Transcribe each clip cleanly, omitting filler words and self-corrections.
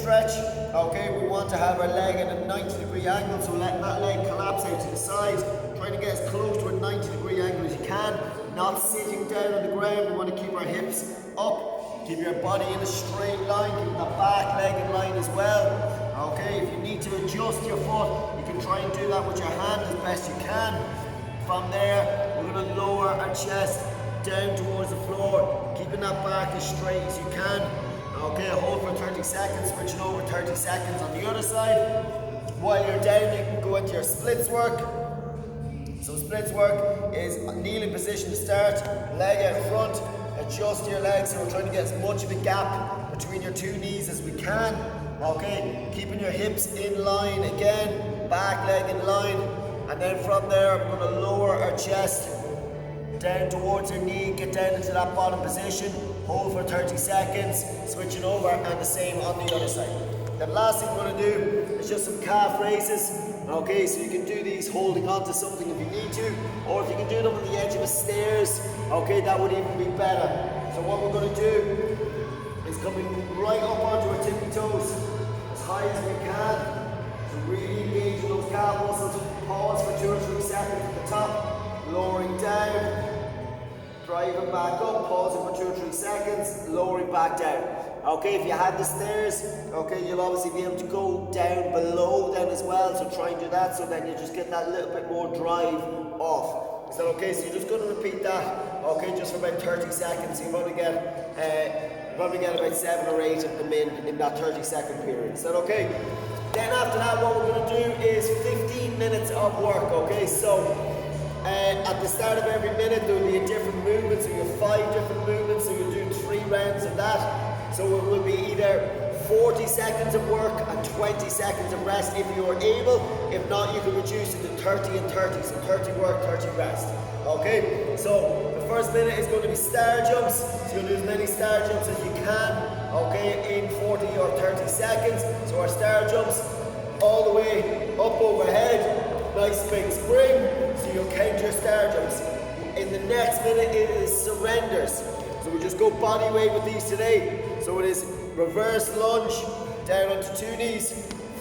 stretch. Okay, we want to have our leg at a 90-degree angle, so letting that leg collapse out to the side, trying to get as close to a 90-degree angle as you can, not sitting down on the ground. We want to keep our hips up, keep your body in a straight line, keep the back leg in line as well. Okay, if you need to adjust your foot, you can try and do that with your hand as best you can. From there, we're going to lower our chest down towards the floor, keeping that back as straight as you can. Okay, hold for 30 seconds, switching over 30 seconds on the other side. While you're down, you can go into your splits work. So splits work is a kneeling position to start, leg out front, adjust your legs, so we're trying to get as much of a gap between your two knees as we can. Okay, keeping your hips in line again, back leg in line, and then from there we're going to lower our chest down towards your knee, get down into that bottom position, hold for 30 seconds, switching over, and the same on the other side. The last thing we're going to do is just some calf raises. Okay, so you can do these holding on to something if you need to, or if you can do them on the edge of the stairs, okay, that would even be better. So what we're going to do is coming right up onto our tippy toes, as high as we can. So really engaging those calf muscles. Pause for 2 or 3 seconds at the top, lowering down, driving back up, pausing for 2 or 3 seconds, lowering back down. Okay, if you had the stairs, okay, you'll obviously be able to go down below them as well, so try and do that, so then you just get that little bit more drive off. Is that okay? So you're just going to repeat that, okay, just for about 30 seconds. You're going to get about 7 or 8 of them in that 30-second period. Is that okay? Then after that, what we're going to do is 15 minutes of work, okay? So at the start of every minute, there will be a different movement, so you have 5 different movements, so you'll do 3 rounds of that. So it will be either 40 seconds of work and 20 seconds of rest if you are able. If not, you can reduce it to 30 and 30, so 30 work, 30 rest. Okay, so the first minute is going to be star jumps, so you'll do as many star jumps as you can, okay, in 40 or 30 seconds. So our star jumps all the way up overhead, nice big spring, so you'll count your star jumps. In the next minute it is surrenders, so we just go body weight with these today. So it is reverse lunge, down onto 2 knees,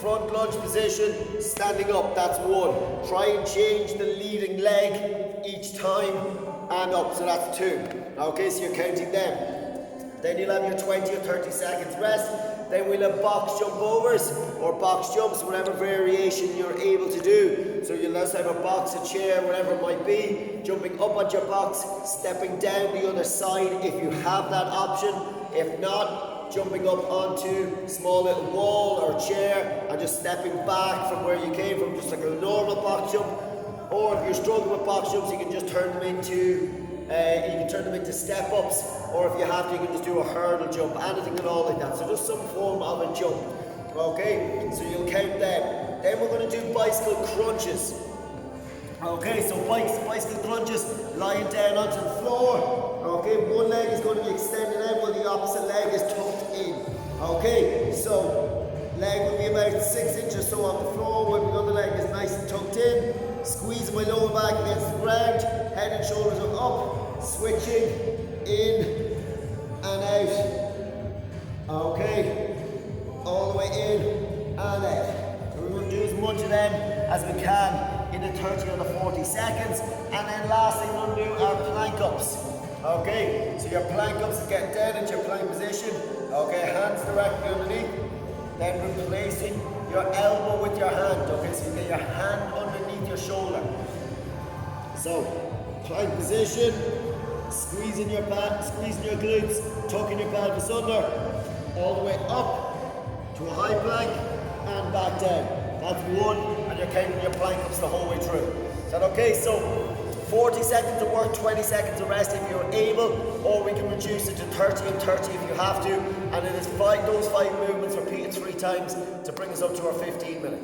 front lunge position, standing up, that's 1. Try and change the leading leg each time and up, so that's 2. Okay, so you're counting them. Then you'll have your 20 or 30 seconds rest. Then we'll have box jump overs or box jumps, whatever variation you're able to do. So you'll also have a box, a chair, whatever it might be, jumping up on your box, stepping down the other side if you have that option. If not, jumping up onto a small little wall or chair and just stepping back from where you came from, just like a normal box jump. Or if you're struggling with box jumps, you can just turn them into step-ups, or if you have to, you can just do a hurdle jump, anything at all like that. So just some form of a jump. Okay, so you'll count them. Then we're going to do bicycle crunches. Okay, so bicycle crunches, lying down onto the floor. Okay, one leg is going to be extended out while the opposite leg is tucked in. Okay, so leg will be about 6 inches or so on the floor, while the other leg is nice and tucked in. Squeeze my lower back against the ground, head and shoulders are up, switching in and out. Okay, all the way in and out. So we're going to do as much of them as we can in the 30 or the 40 seconds. And then last thing we're going to do are plank ups. Okay, so your plank ups, get down into your plank position. Okay, hands directly underneath. Then replacing your elbow with your hand. Okay, so you get your hand underneath your shoulder. So, plank position, squeezing your glutes, tucking your pelvis under, all the way up to a high plank and back down. That's 1, and you're counting your plank ups the whole way through. Is that okay? So 40 seconds of work, 20 seconds of rest if you're able, or we can reduce it to 30 and 30 if you have to. And it is those 5 movements repeated 3 times to bring us up to our 15 minutes.